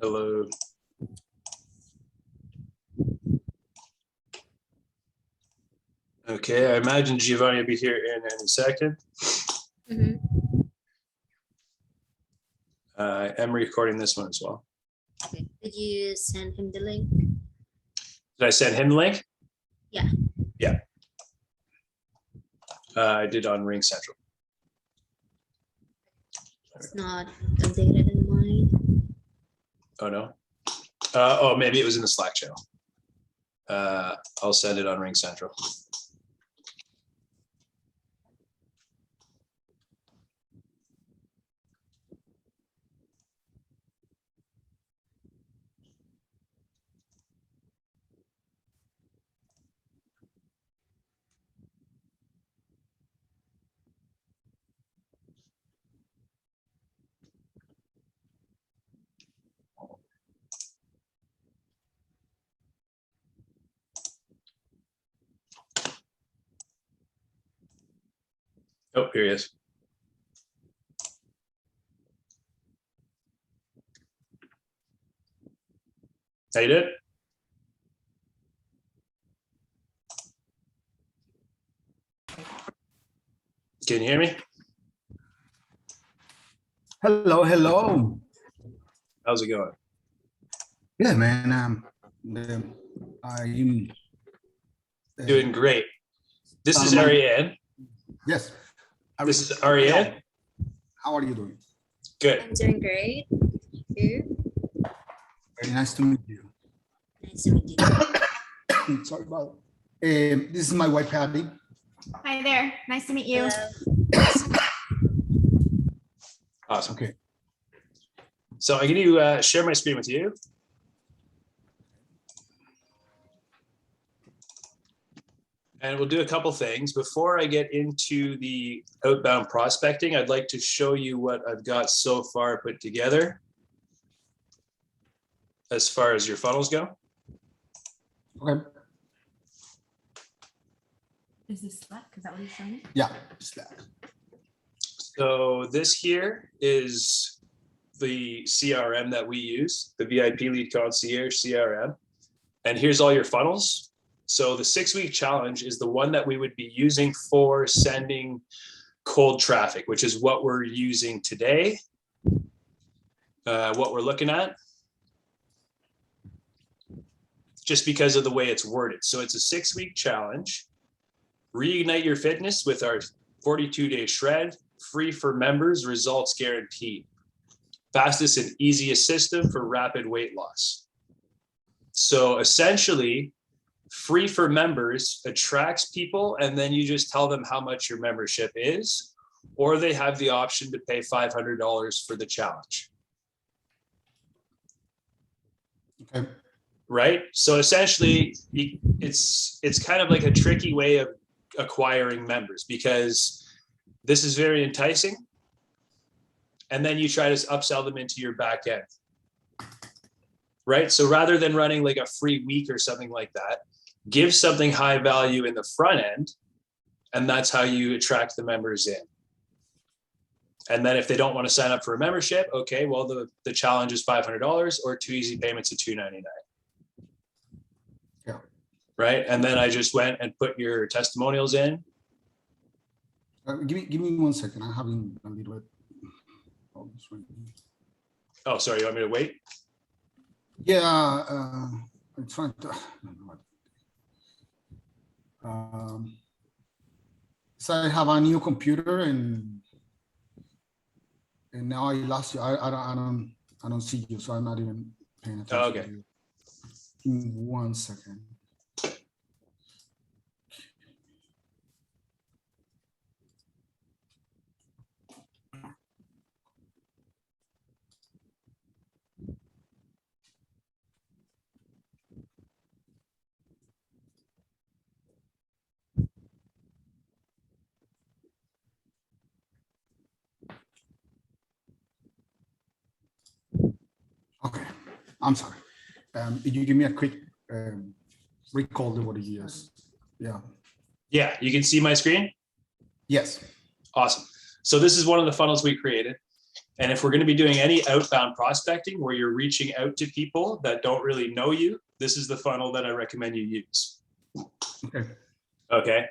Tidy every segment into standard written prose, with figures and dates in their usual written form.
Hello. Okay, I imagine Giovanni will be here in any second. I am recording this one as well. Okay. Did you send him the link? Did I send him the link? Yeah. Yeah. I did on Ring Central. It's not updated in mine. Oh, no? Oh, maybe it was in the Slack channel. I'll send it on Ring Central. Oh, here he is. How you doing? Can you hear me? Hello, hello. How's it going? Yeah, man. I'm Doing great. This is Ariane. Yes. This is Ariane. How are you doing? Good. I'm doing great. You? Very nice to meet you. Nice to meet you. Sorry about it. This is my wife, Patty. Hi there. Nice to meet you. Hello. Awesome. Okay. So I'm going to share my screen with you. And we'll do a couple things. Before I get into the outbound prospecting, I'd like to show you what I've got so far put together as far as your funnels go. Okay. Is this Slack? Is that what you're showing? Yeah. Slack. So this here is the CRM that we use, the VIP Lead Concierge CRM. And here's all your funnels. So the 6-week challenge is the one that we would be using for sending cold traffic, which is what we're using today, what we're looking at, just because of the way it's worded. So it's a 6-week challenge. Reignite your fitness with our 42-day shred, free for members, results guaranteed. Fastest and easiest system for rapid weight loss. So essentially, free for members attracts people, and then you just tell them how much your membership is, or they have the option to pay $500 for the challenge. Okay. Right? So essentially, it's kind of like a tricky way of acquiring members, because this is very enticing, and then you try to upsell them into your back end. Right? So rather than running like a free week or something like that, give something high value in the front end, and that's how you attract the members in. And then if they don't want to sign up for a membership, okay, well, the challenge is $500 or 2 easy payments of $299. Yeah. Right? And then I just went and put your testimonials in. Give me 1 second. I'm having a little bit. Oh, sorry, you want me to wait? Yeah, I'm trying to. So I have a new computer, and now I lost you. I don't see you, so I'm not even paying attention. Oh, okay. To you. Give me 1 second. Okay, I'm sorry. Did you give me a quick recall of what it is? Yeah. Yeah, you can see my screen? Yes. Awesome. So this is one of the funnels we created. And if we're going to be doing any outbound prospecting where you're reaching out to people that don't really know you, this is the funnel that I recommend you use. Okay. Okay.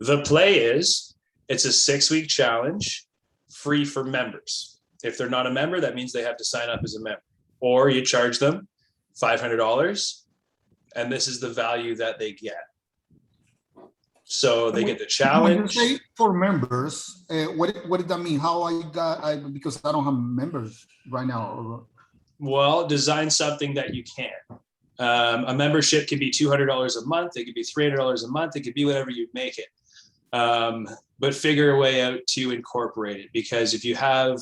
The play is it's a 6-week challenge, free for members. If they're not a member, that means they have to sign up as a member. Or you charge them $500, and this is the value that they get. So they get the challenge. When you say for members, what did that mean? How because I don't have members right now. Well, design something that you can. A membership can be $200 a month. It could be $300 a month. It could be whatever you make it. But figure a way out to incorporate it, because if you have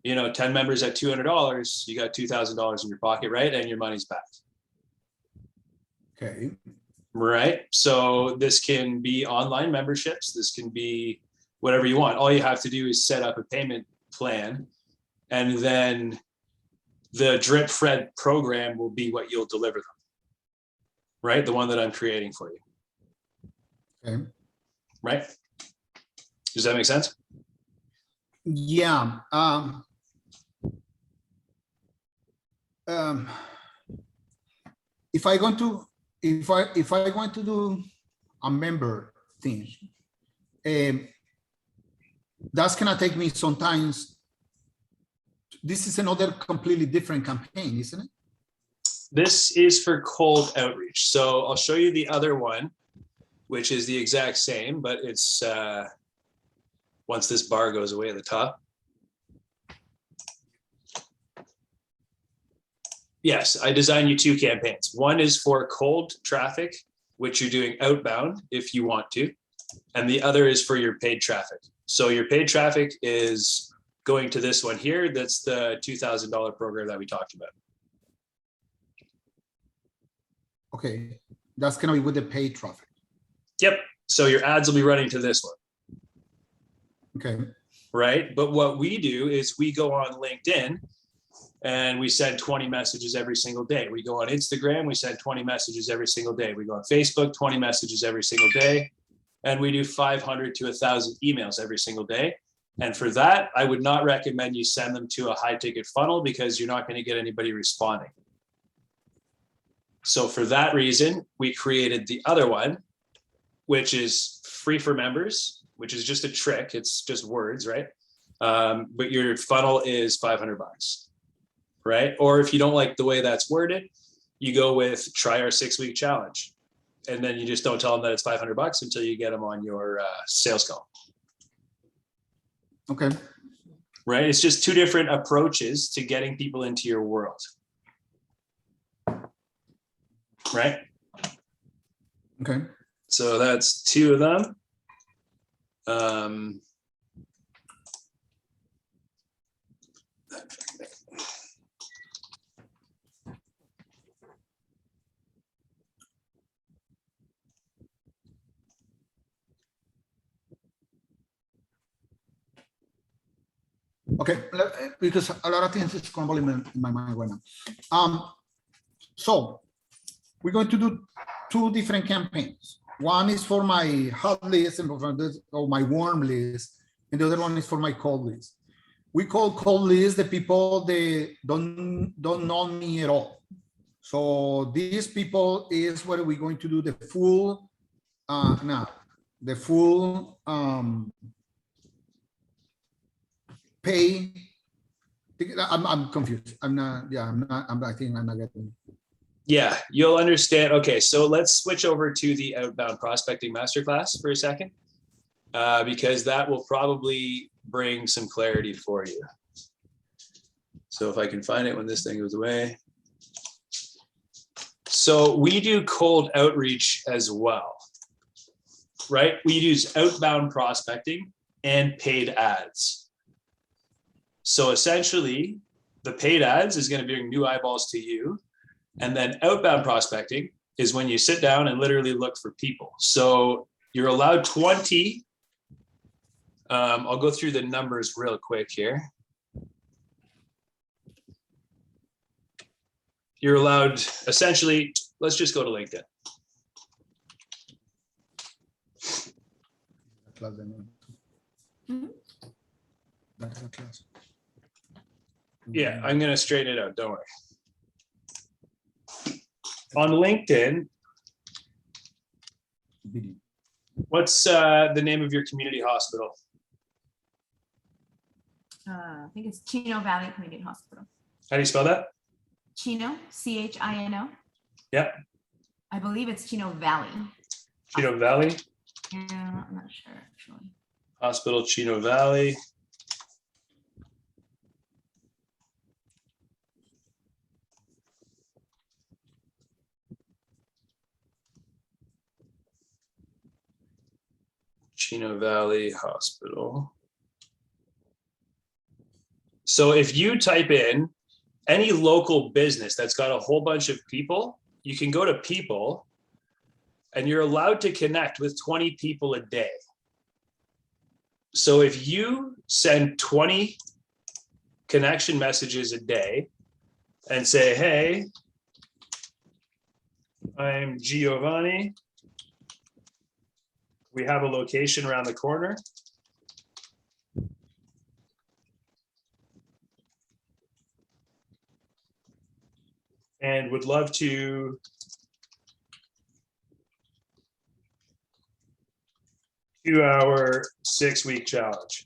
10 members at $200, you got $2,000 in your pocket, right? And your money's back. Okay. Right. So this can be online memberships. This can be whatever you want. All you have to do is set up a payment plan, and then the drip fed program will be what you'll deliver them. Right. The one that I'm creating for you. Okay. Right. Does that make sense? Yeah. If I want to do a member thing, that's gonna take me sometimes. This is another completely different campaign, isn't it? This is for cold outreach. So I'll show you the other one, which is the exact same, but it's once this bar goes away at the top. Yes, I designed you 2 campaigns. One is for cold traffic, which you're doing outbound if you want to, and the other is for your paid traffic. So your paid traffic is going to this one here. That's the $2,000 program that we talked about. Okay, that's gonna be with the paid traffic. Yep. So your ads will be running to this one, Okay, right? But what we do is we go on LinkedIn and we send 20 messages every single day. We go on Instagram, we send 20 messages every single day. We go on Facebook, 20 messages every single day. And we do 500 to 1,000 emails every single day. And for that, I would not recommend you send them to a high ticket funnel because you're not going to get anybody responding. So for that reason, we created the other one, which is free for members, which is just a trick. It's just words, right? But your funnel is $500, right? Or if you don't like the way that's worded, you go with try our 6-week challenge. And then you just don't tell them that it's $500 until you get them on your sales call. okay, Right? It's just two different approaches to getting people into your world. Right? okay. So that's 2 of them. Okay, because a lot of things is crumbling in my mind right now. So we're going to do 2 different campaigns. One is for my hot list and or my warm list, and the other one is for my cold list. We call cold list the people that don't know me at all. So these people is where we're going to do the full, pay. I'm confused. I'm not. Yeah, I'm not. I think I'm not getting. Yeah, you'll understand. Okay, so let's switch over to the outbound prospecting masterclass for a second, because that will probably bring some clarity for you. So if I can find it when this thing goes away. So we do cold outreach as well, right? We use outbound prospecting and paid ads. So essentially, the paid ads is going to bring new eyeballs to you. And then outbound prospecting is when you sit down and literally look for people. So you're allowed 20. I'll go through the numbers real quick here. You're allowed, essentially, let's just go to LinkedIn. Yeah, I'm going to straighten it out. Don't worry. On LinkedIn, what's the name of your community hospital? I think it's Chino Valley Community Hospital. How do you spell that? Chino, Chino. Yep. I believe it's Chino Valley. Chino Valley. Yeah, I'm not sure actually. Hospital Chino Valley. Chino Valley Hospital. So if you type in any local business that's got a whole bunch of people, you can go to people and you're allowed to connect with 20 people a day. So if you send 20 connection messages a day and say, hey, I'm Giovanni. We have a location around the corner. And would love to do our 6-week challenge.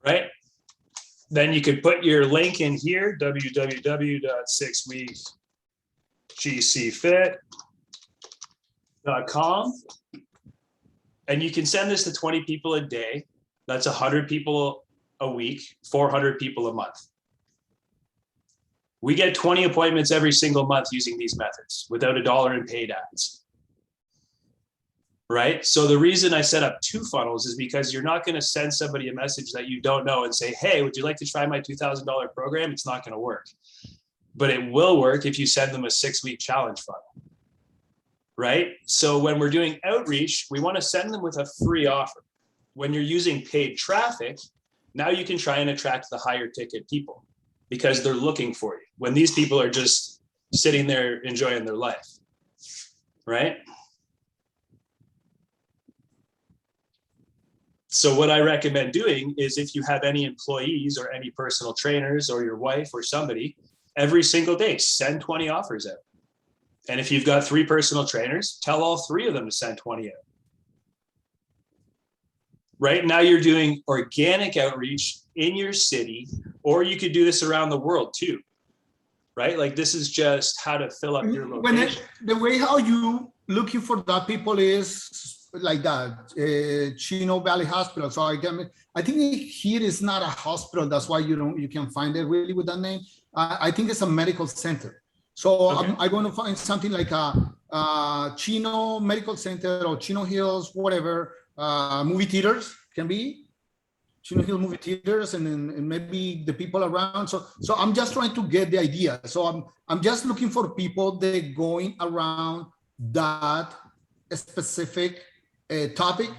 Right? Then you could put your link in here, www.6weekgcfit.com. And you can send this to 20 people a day. That's 100 people a week, 400 people a month. We get 20 appointments every single month using these methods without $1 in paid ads. right? So the reason I set up 2 funnels is because you're not going to send somebody a message that you don't know and say, hey, would you like to try my $2,000 program? It's not going to work. But it will work if you send them a 6-week challenge funnel, right? So when we're doing outreach, we want to send them with a free offer. When you're using paid traffic, now you can try and attract the higher ticket people because they're looking for you when these people are just sitting there enjoying their life, right? So what I recommend doing is if you have any employees or any personal trainers or your wife or somebody, every single day, send 20 offers out. And if you've got 3 personal trainers, tell all 3 of them to send 20 out. Right now you're doing organic outreach in your city, or you could do this around the world too, right? Like this is just how to fill up your location. The way how you looking for that people is like that, Chino Valley Hospital. So I think here is not a hospital. That's why you can find it really with that name. I think it's a medical center. So Okay. I'm going to find something like a Chino Medical Center or Chino Hills, whatever. Movie theaters can be Chino Hill movie theaters, and then maybe the people around. So I'm just trying to get the idea. So I'm just looking for people that going around that specific topic.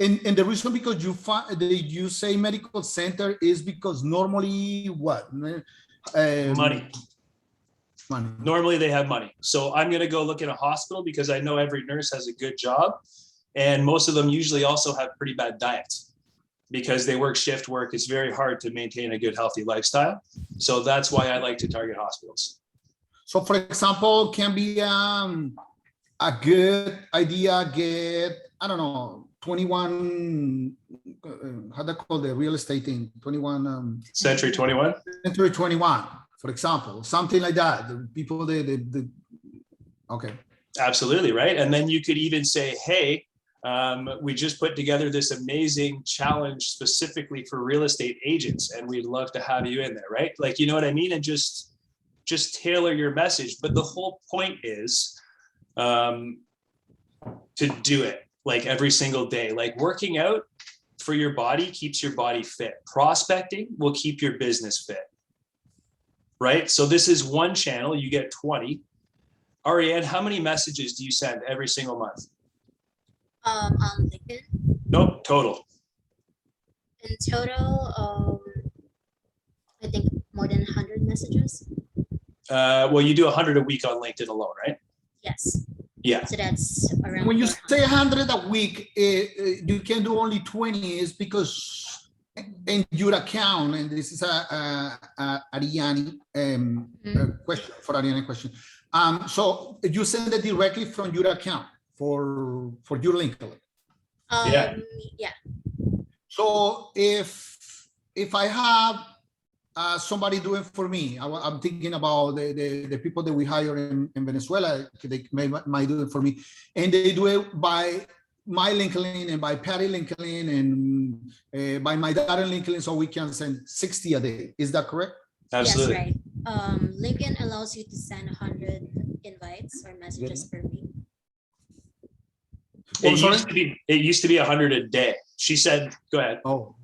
And the reason because you say medical center is because normally what? Money. Money. Normally they have money. So I'm going to go look at a hospital because I know every nurse has a good job. And most of them usually also have pretty bad diets because they work shift work. It's very hard to maintain a good, healthy lifestyle. So that's why I like to target hospitals. So for example, can be a good idea, get, I don't know, 21, how they call the real estate thing, 21. Century 21? Century 21, for example, something like that. The people, okay. Absolutely, right? And then you could even say, hey, we just put together this amazing challenge specifically for real estate agents, and we'd love to have you in there, right? Like, you know what I mean? And just tailor your message. But the whole point is to do it like every single day. Like working out for your body keeps your body fit. Prospecting will keep your business fit, right? So this is one channel, you get 20. Ariane, how many messages do you send every single month? On LinkedIn. Nope, total. In total, I think more than 100 messages. Well, you do 100 a week on LinkedIn alone, right? Yes. Yeah. So that's around. When you 400. say 100 a week, you can do only 20 is because in your account, and this is a Ariane question for Ariane question. So you send it directly from your account for your LinkedIn. Yeah. Yeah. So if I have somebody doing for me, I'm thinking about the people that we hire in Venezuela, they might do it for me, and they do it by my LinkedIn and by Patty LinkedIn and by my data LinkedIn, so we can send 60 a day. Is that correct? Absolutely. Yes, right. LinkedIn allows you to send 100 invites or messages per week. Oh, It used to be 100 a day. She said, go ahead. Oh.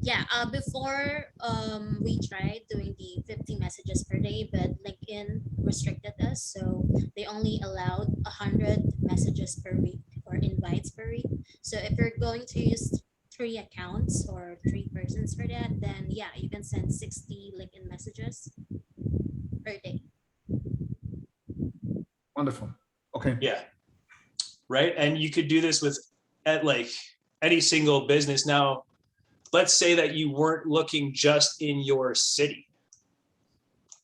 Yeah, before we tried doing the 50 messages per day, but LinkedIn restricted us, so they only allowed 100 messages per week or invites per week. So if you're going to use 3 accounts or 3 persons for that, then yeah, you can send 60 LinkedIn messages per day. Wonderful. Okay. Yeah. Right. And you could do this at like any single business. Now, let's say that you weren't looking just in your city.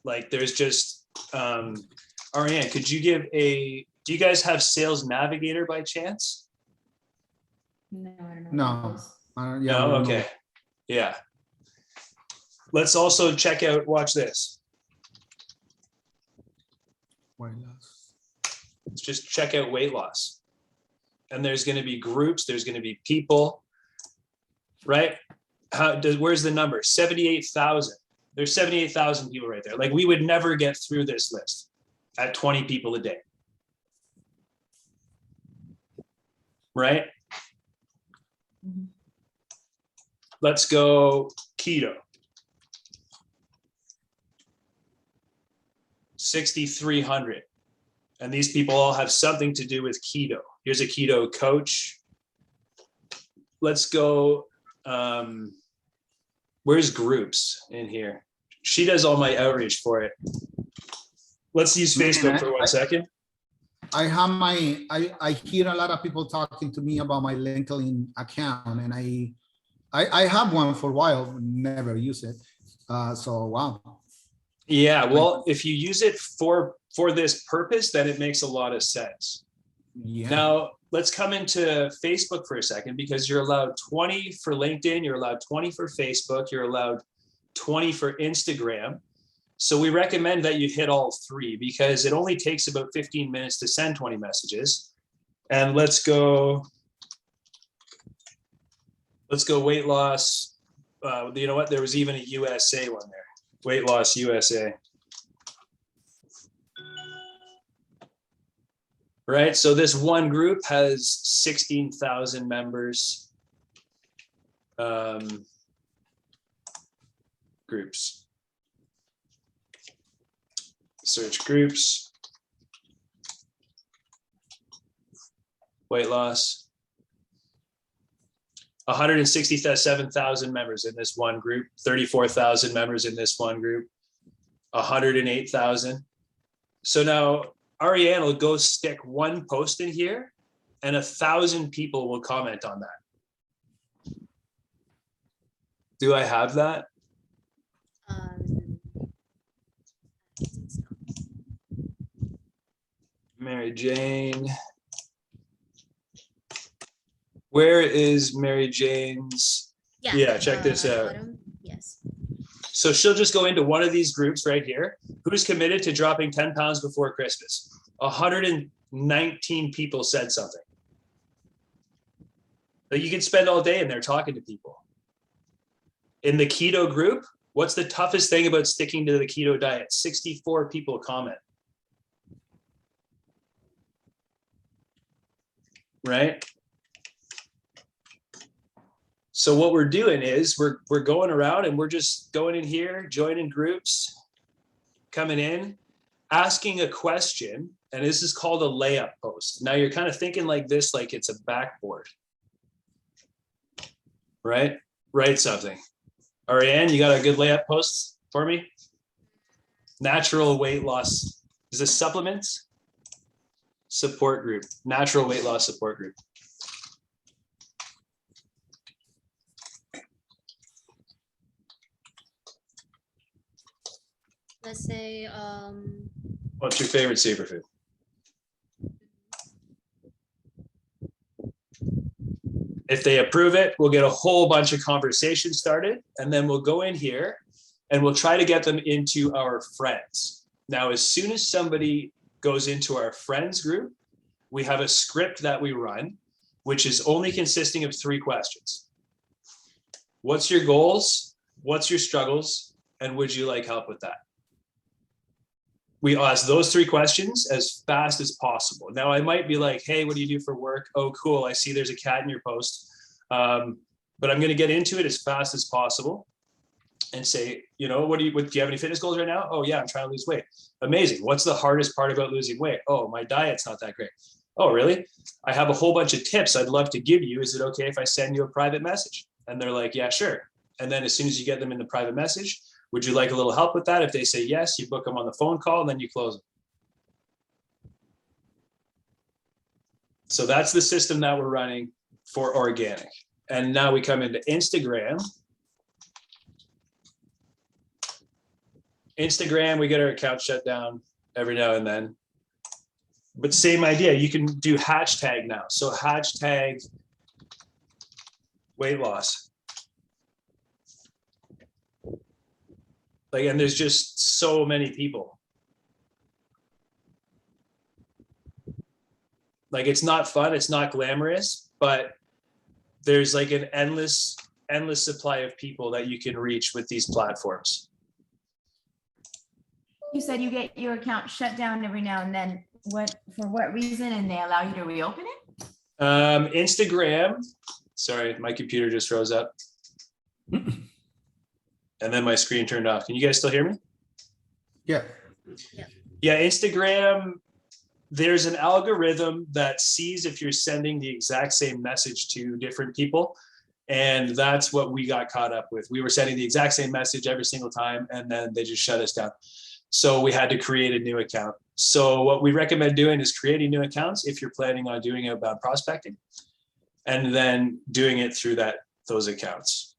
Like there's just, Ariane, could you do you guys have Sales Navigator by chance? No, I don't know. No. No? Okay. Yeah. Let's also check out, watch this. Let's just check out weight loss. And there's going to be groups, there's going to be people, right? Where's the number? 78,000. There's 78,000 people right there. Like we would never get through this list at 20 people a day. right? Mhm. Let's go keto. 6,300. And these people all have something to do with keto. Here's a keto coach. Let's go, where's groups in here? She does all my outreach for it. Let's use Facebook for 1 second. I have my, I hear a lot of people talking to me about my LinkedIn account, and I have one for a while, never use it. So, wow. Yeah, well, if you use it for this purpose, then it makes a lot of sense. Yeah. Now, let's come into Facebook for a second, because you're allowed 20 for LinkedIn, you're allowed 20 for Facebook, you're allowed 20 for Instagram. So we recommend that you hit all three, because it only takes about 15 minutes to send 20 messages. And let's go weight loss. You know what? There was even a USA one there. Weight loss USA. Right, so this one group has 16,000 members. Groups. Search groups. Weight loss. 167,000 members in this one group. 34,000 members in this one group. 108,000. So now Ariane will go stick one post in here, and 1,000 people will comment on that. Do I have that? I think so. Mary Jane. Where is Mary Jane's? Yeah, check this at the out. bottom. Yes. So she'll just go into one of these groups right here. Who's committed to dropping 10 pounds before Christmas? 119 people said something. Like, you can spend all day in there talking to people. In the keto group, what's the toughest thing about sticking to the keto diet? 64 people comment. Right? So what we're doing is we're going around, and we're just going in here, joining groups, coming in, asking a question, and this is called a layup post. Now you're kind of thinking like this, like it's a backboard, right? Write something. Ariane, you got a good layup post for me? Natural weight loss. Is this supplements? Support group. Natural weight loss support group. Let's say What's your favorite superfood? If they approve it, we'll get a whole bunch of conversations started, and then we'll go in here and we'll try to get them into our friends. Now, as soon as somebody goes into our friends group, we have a script that we run, which is only consisting of 3 questions. What's your goals? What's your struggles? And would you like help with that? We ask those 3 questions as fast as possible. Now, I might be like, hey, what do you do for work? Oh, cool. I see there's a cat in your post. But I'm going to get into it as fast as possible and say, you know, do you have any fitness goals right now? Oh, yeah, I'm trying to lose weight. Amazing. What's the hardest part about losing weight? Oh, my diet's not that great. Oh, really? I have a whole bunch of tips I'd love to give you. Is it okay if I send you a private message? And they're like, yeah, sure. And then as soon as you get them in the private message, would you like a little help with that? If they say yes, you book them on the phone call, and then you close them. So that's the system that we're running for organic. And now we come into Instagram. Instagram, we get our account shut down every now and then. But same idea, you can do hashtag now. So hashtag weight loss. Like, and there's just so many people. Like, it's not fun, it's not glamorous, but there's like an endless supply of people that you can reach with these platforms. You said you get your account shut down every now and then. For what reason? And they allow you to reopen it? Instagram. Sorry, my computer just froze up. And then my screen turned off. Can you guys still hear me? Yeah. Yeah, Instagram, there's an algorithm that sees if you're sending the exact same message to different people. And that's what we got caught up with. We were sending the exact same message every single time, and then they just shut us down. So we had to create a new account. So what we recommend doing is creating new accounts if you're planning on doing outbound prospecting, and then doing it through those accounts.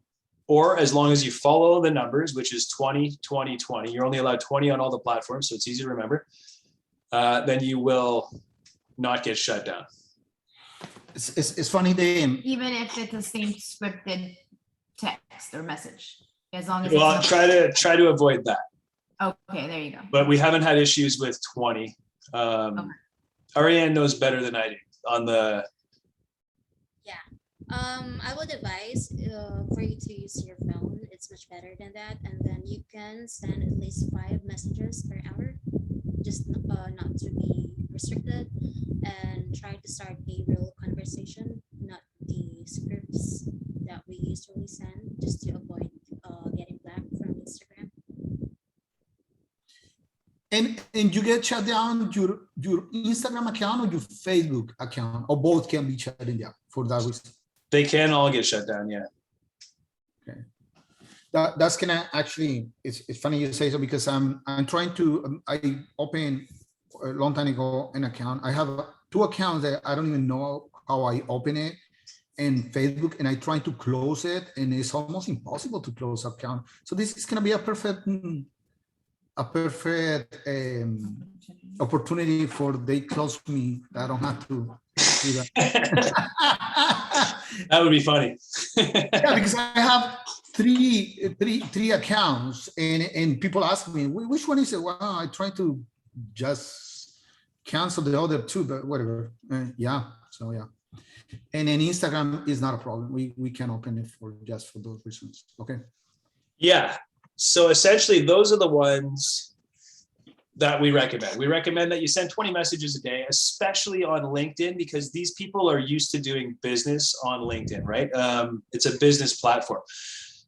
Or as long as you follow the numbers, which is 20, 20, 20, you're only allowed 20 on all the platforms, so it's easy to remember, then you will not get shut down. It's funny, Even if it's the same scripted text or message, as long as Well, it's try to avoid that. okay, there you go. But we haven't had issues with 20. Ariane knows better than I do on the. I would advise for you to use your phone. It's much better than that, and then you can send at least 5 messages per hour, just not to be restricted, and try to start a real conversation, not the scripts that we usually send, just to avoid getting blacked from Instagram. And you get shut down your Instagram account or your Facebook account, or both can be shut down for that reason. They can all get shut down, yeah. Okay, that's gonna actually. It's funny you say so, because I'm trying to. I opened a long time ago an account. I have 2 accounts that I don't even know how I open it, and Facebook, and I try to close it, and it's almost impossible to close account. So this is gonna be a perfect opportunity for they close me. I don't have to do that. That would be funny. Yeah, because I have three accounts, and people ask me, which one is it? Well, I try to just cancel the other 2, but whatever. Yeah, so yeah. And then Instagram is not a problem. We can open it for those reasons. Okay. Yeah. So essentially, those are the ones that we recommend. We recommend that you send 20 messages a day, especially on LinkedIn, because these people are used to doing business on LinkedIn, right? It's a business platform.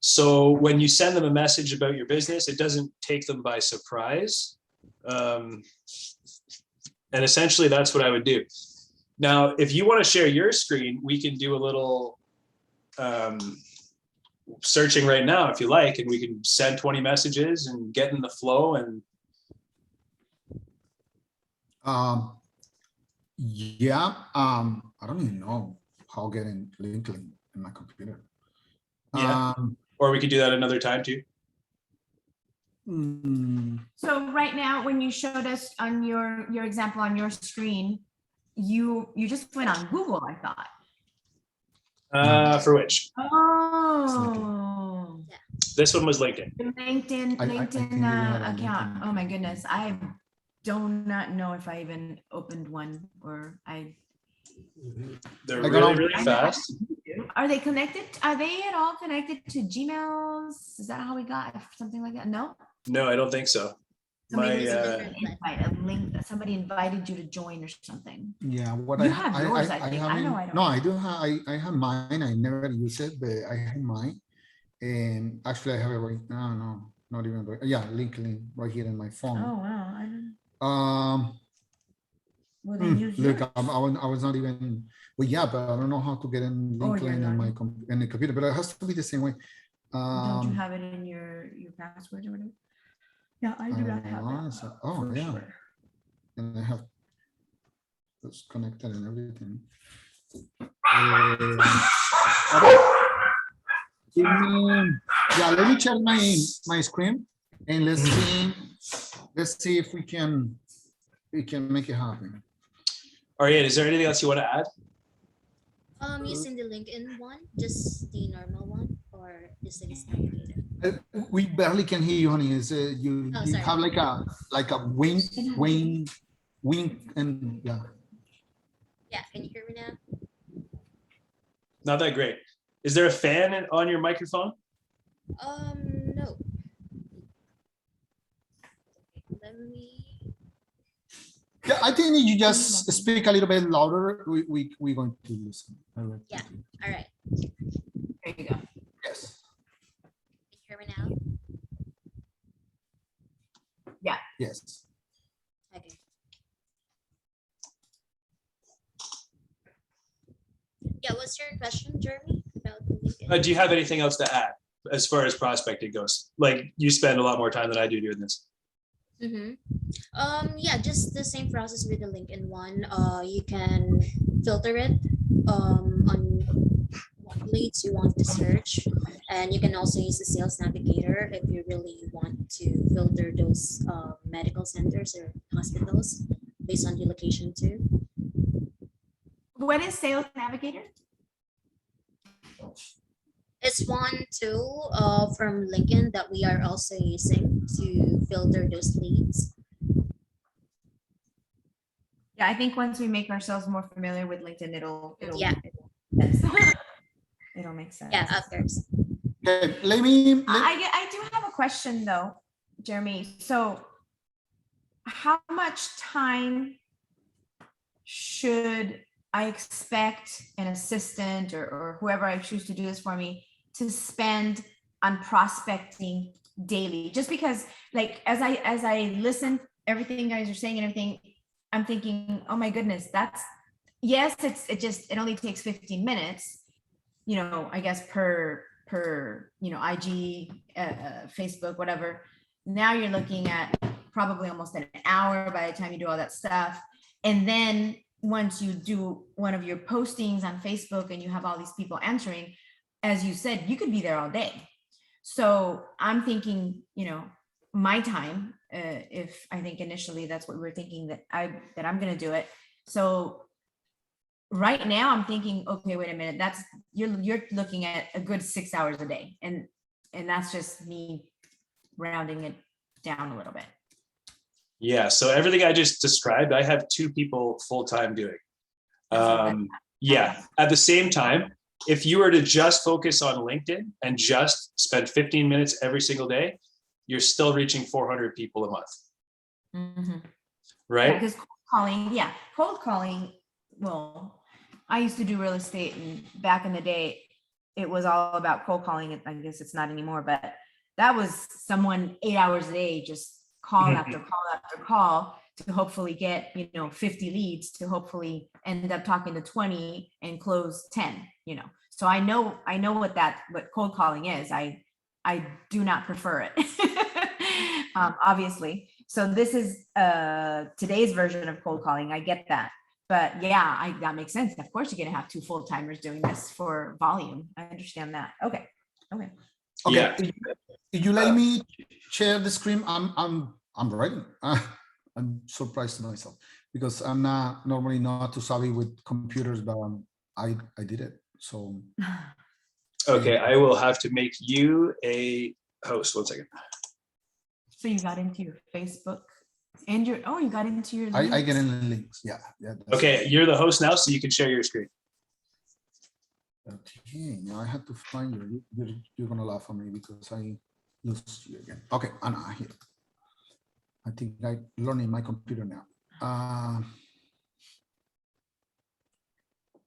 So when you send them a message about your business, it doesn't take them by surprise. And essentially, that's what I would do. Now, if you want to share your screen, we can do a little searching right now if you like, and we can send 20 messages and get in the flow. And yeah, I don't even know how getting LinkedIn in my computer. Yeah. Or we could do that another time too. So right now, when you showed us on your example on your screen, you just went on Google, I thought. For which? Oh. This one was LinkedIn. The LinkedIn I think we had a account. LinkedIn. Oh my goodness. I do not know if I even opened one, or They're I got really, on- really fast. Are they connected? Are they at all connected to Gmails? Is that how we got something like that? No? No, I don't think so. Somebody My, invite a link that somebody invited you to join or something. Yeah, what You I have yours, I think. I know I don't. No, I do have. I have mine. I never use it, but I have mine. And actually, I have it right. No, not even. Yeah, LinkedIn right here in my phone. Oh wow. I don't. Well, Hmm, then use look, yours. I was not even. Well, yeah, but I don't know how to get in Oh, you're LinkedIn in my learning. in the computer. But it has to be the same way. Don't you have it in your password or whatever? Yeah, I do not have that. Oh for yeah, sure. and I have this connected and everything. Give me, yeah, let me check my screen, and let's see if we can make it happen. Ariane, is there anything else you want to add? Using the LinkedIn one, just the normal one, or is it navigated? We barely can hear you, honey. Is you Oh, you sorry. have like a wing, and yeah. Yeah, can you hear me now? Not that great. Is there a fan on your microphone? No. Let me. Yeah, I think you just speak a little bit louder. We're going to listen. Yeah. All right. There you go. Yes. Can you hear me now? Yes. Okay. Yeah, what's your question, Jeremy, about the LinkedIn? Do you have anything else to add as far as prospecting goes? Like you spend a lot more time than I do doing this. Yeah, just the same process with the LinkedIn one. You can filter it on what leads you want to search, and you can also use the sales navigator if you really want to filter those medical centers or hospitals based on the location too. What is Sales Navigator? It's one tool from LinkedIn that we are also using to filter those leads. Yeah, I think once we make ourselves more familiar with LinkedIn, it'll Yeah. it'll make sense. Yeah, others. Okay, let me. I do have a question though, Jeremy. So how much time should I expect an assistant or whoever I choose to do this for me to spend on prospecting daily? Just because, like, as I listen, everything you guys are saying and everything, I'm thinking, oh my goodness, it only takes 15 minutes, I guess per IG, Facebook, whatever. Now you're looking at probably almost an hour by the time you do all that stuff. And then once you do one of your postings on Facebook and you have all these people answering, as you said, you could be there all day. So I'm thinking, my time, if I think initially that's what we were thinking that I'm going to do it. So right now I'm thinking, okay, wait a minute, you're looking at a good 6 hours a day. And that's just me rounding it down a little bit. Yeah. So everything I just described, I have 2 people full-time doing. Yeah. At the same time, if you were to just focus on LinkedIn and just spend 15 minutes every single day, you're still reaching 400 people a month. Mm-hmm. Right? Because cold calling. Well, I used to do real estate, and back in the day, it was all about cold calling. I guess it's not anymore, but that was someone 8 hours a day, just call after call after call to hopefully get 50 leads, to hopefully end up talking to 20 and close 10. So I know what cold calling is. I do not prefer it, obviously. So this is today's version of cold calling. I get that. But yeah, that makes sense. Of course, you're going to have 2 full-timers doing this for volume. I understand that. Okay. Yeah. If you let me share the screen, I'm ready. I'm surprised to myself because I'm normally not too savvy with computers, but I did it. So Okay, I will have to make you a host. 1 second. So you got into your Facebook and you got into your I get links. in the links. Yeah. Okay, you're the host now, so you can share your screen. Okay, now I have to find you. You're gonna laugh at me because I lose you again. Okay, Anna here. I think I'm learning my computer now.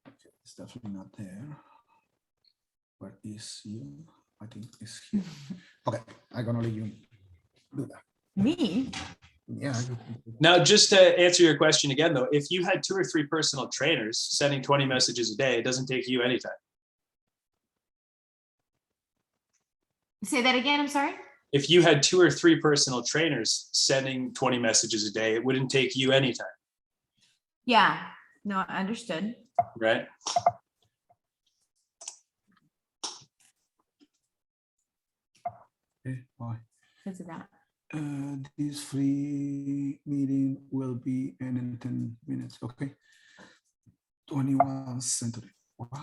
Okay, it's definitely not there. Where is you? I think it's here. Okay, I'm gonna let you do that. Me? Yeah. Now, just to answer your question again, though, if you had 2 or 3 personal trainers sending 20 messages a day, it doesn't take you any time. Say that again. I'm sorry. If you had 2 or 3 personal trainers sending 20 messages a day, it wouldn't take you any time. Yeah. No, I understood. Right? Okay, bye. Because of that. This free meeting will be in 10 minutes. Okay. 21st century. Wow.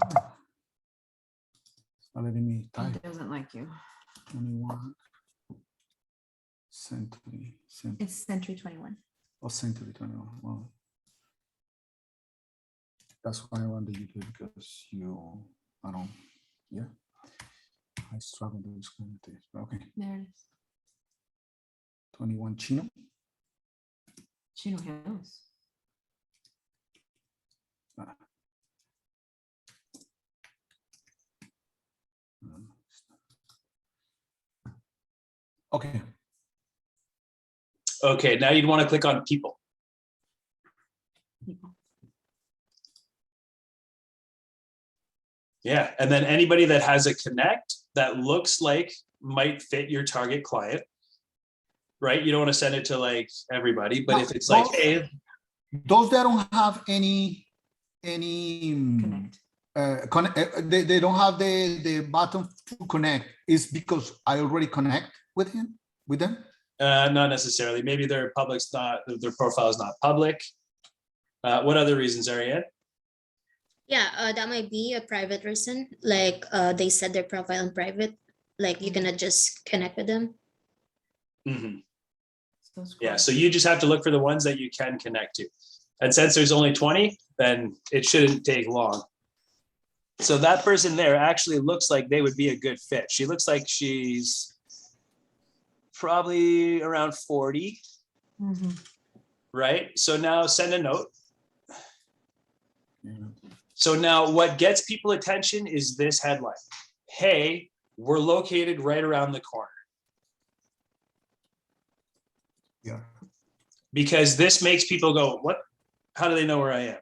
Letting me type. It doesn't like you. 21 century. It's century 21. Oh, century 21. Wow. That's why I wanted you to, because I don't, yeah. I struggle with this kind of things. Okay. There it is. 21 Chino. Chino Hills. Okay. Okay, now you'd want to click on people. Yeah, and then anybody that has a connect that looks like might fit your target client, right? You don't want to send it to like everybody, but if it's like, hey, those that don't have any Connect. they don't have the button to connect, is because I already connect with them. not necessarily. Maybe their profile is not public. What other reasons, Ariane? Yeah, that might be a private reason. Like they set their profile in private. Like you cannot just connect with them. Mm-hmm. So Yeah, so you just have to look for the ones that you can connect to. And since there's only 20, then it shouldn't take long. So that person there actually looks like they would be a good fit. She looks like she's probably around 40, right? So now send a note. So now what gets people attention is this headline. Hey, we're located right around the corner. Yeah. Because this makes people go, what? How do they know where I am?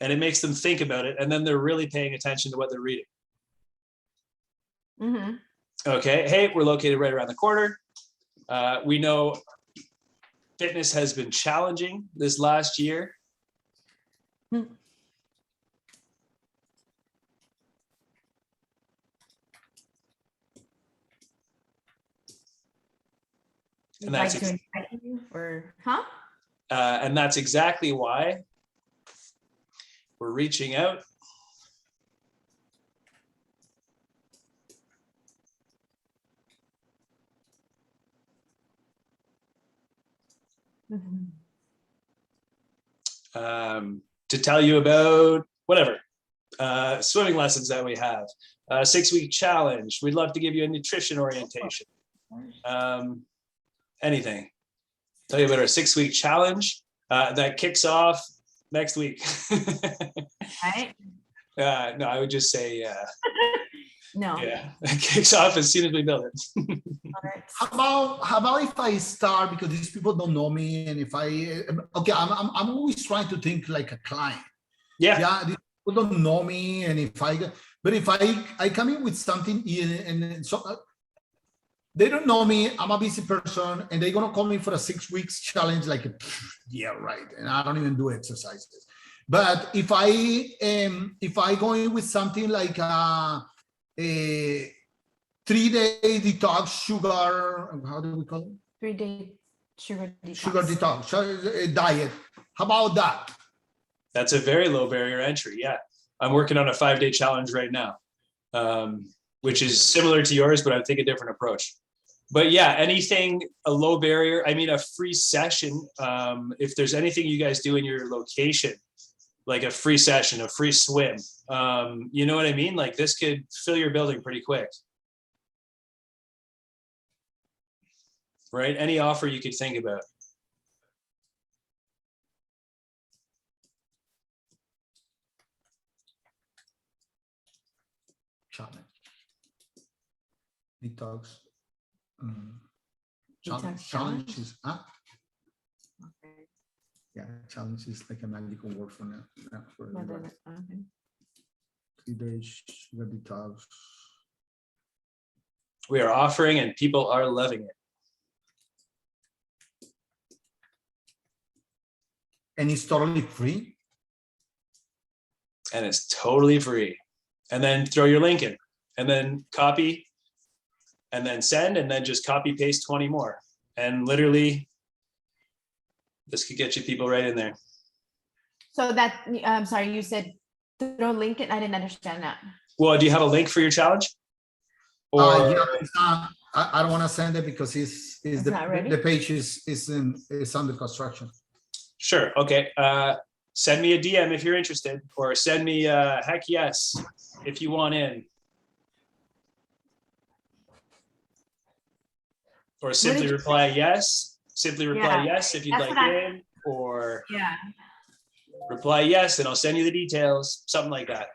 And it makes them think about it. And then they're really paying attention to what they're reading. Okay. Hey, we're located right around the corner. We know fitness has been challenging this last year. And that's and that's exactly why we're reaching out. To tell you about whatever swimming lessons that we have, 6-week challenge. We'd love to give you a nutrition orientation. Anything. Tell you about our 6-week challenge that kicks off next week. Right? No, I would just say No. yeah, it kicks off as soon as we build it. How about if I start, because these people don't know me, and if I'm always trying to think like a client. Yeah. These people don't know me, and if I come in with something and so they don't know me, I'm a busy person, and they're gonna call me for a 6 weeks challenge, like, yeah, right, and I don't even do exercises. But if I go in with something like a 3-day detox sugar, how do we call it? 3-day sugar detox. Sugar detox diet. How about that? That's a very low barrier entry. Yeah. I'm working on a 5-day challenge right now, which is similar to yours, but I take a different approach. But yeah, anything a low barrier, I mean, a free session. If there's anything you guys do in your location, like a free session, a free swim, you know what I mean? Like this could fill your building pretty quick. Right? Any offer you could think about. Challenge. Detox. Challenge? Is yeah, challenge is like a magical word for now. For 3 days sugar detox. We are offering and people are loving it. And it's totally free. And it's totally free. And then throw your link in and then copy and then send and then just copy paste 20 more. And literally this could get you people right in there. So that, I'm sorry, you said throw link in. I didn't understand that. Well, do you have a link for your challenge? Or Yeah, it's not, I don't want to send it because the page is under construction. Sure. Okay. Send me a DM if you're interested, or send me heck yes if you want in. Or simply reply yes. Simply reply yes if you'd like in, or yeah. reply yes, and I'll send you the details, something like that.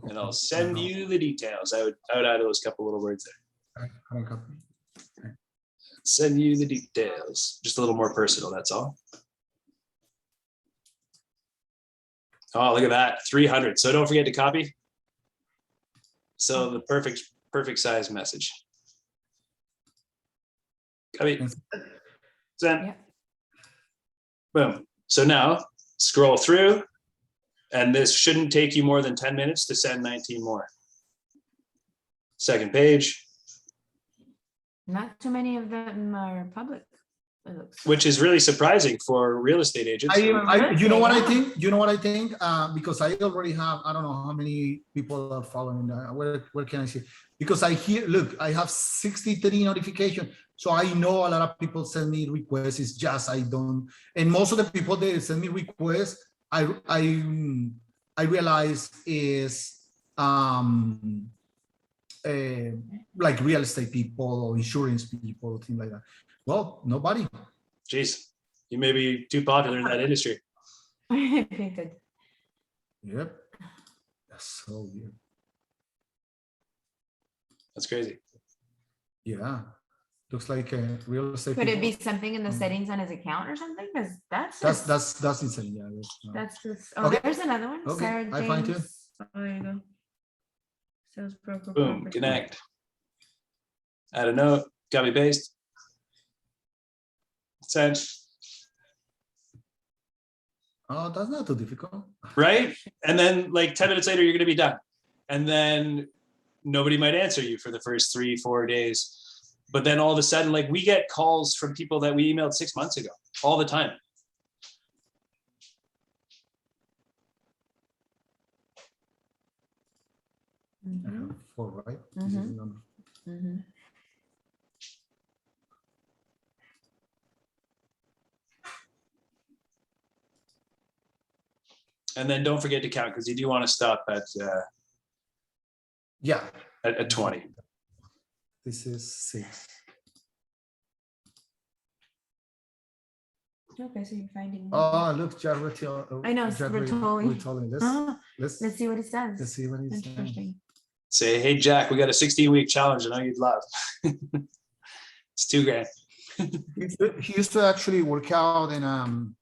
And I'll send you the details. I would add those couple little words there. I don't copy. Send you the details. Just a little more personal, that's all. Oh, look at that, 300. So don't forget to copy. So the perfect size message. Copy. Send. Yeah. Boom. So now scroll through, and this shouldn't take you more than 10 minutes to send 19 more. Second page. Not too many of them are public. It looks Which is really surprising for real estate agents. You know what I think? You know what I think? Because I already have, I don't know how many people are following that. Where can I see? Because I hear, look, I have 63 notifications. So I know a lot of people send me requests. It's just I don't. And most of the people that send me requests, I realize is like real estate people or insurance people, things like that. Well, nobody. Jeez, you may be too popular in that industry. Okay, good. Yep. That's so weird. That's crazy. Yeah. Looks like a real estate. Could it be people. something in the settings on his account or something? Because that's That's insane. Yeah. that's just. Oh, Okay. there's another one. Okay, Sarah I find James. Oh, there you go. Sales broker. Boom, property. connect. Add a note, copy paste. Send. Oh, that's not too difficult. Right? And then like 10 minutes later, you're going to be done. And then nobody might answer you for the first 3-4 days. But then all of a sudden, like we get calls from people that we emailed 6 months ago all the time. Mhm, 4, right? This is the number. mhm. And then don't forget to count because you do want to stop Yeah. at 20. This is 6. Okay, so you're finding. Oh, look, Jared. I know, Bertoli. Ah, Let's let's see what it says. let's see what he's saying. Interesting. Say, hey, Jack, we got a 16-week challenge. I know you'd love. It's $2,000. He used to actually work out and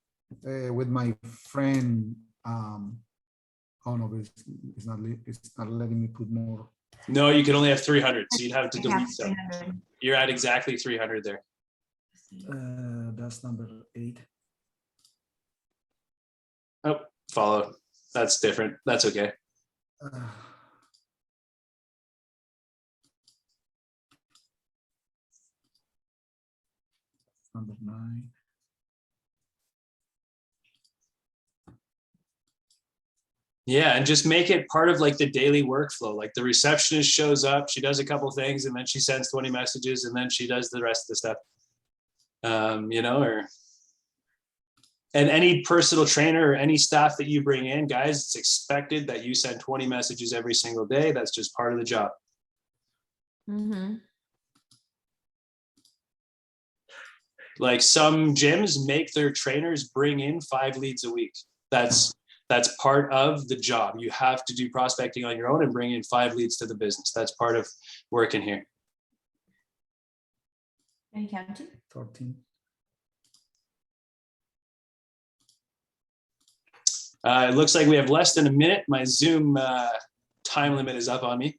with my friend. Oh no, but it's not letting me put more. No, you can only have 300, so you'd have to I delete have some. 300. You're at exactly 300 there. That's number 8. Oh, follow. That's different. That's okay. Number 9. Yeah, and just make it part of like the daily workflow. Like the receptionist shows up, she does a couple things, and then she sends 20 messages, and then she does the rest of the stuff. And any personal trainer or any staff that you bring in, guys, it's expected that you send 20 messages every single day. That's just part of the job. Mm-hmm. Like some gyms make their trainers bring in 5 leads a week. That's part of the job. You have to do prospecting on your own and bring in 5 leads to the business. That's part of working here. Any counting? 13. It looks like we have less than a minute. My Zoom time limit is up on me.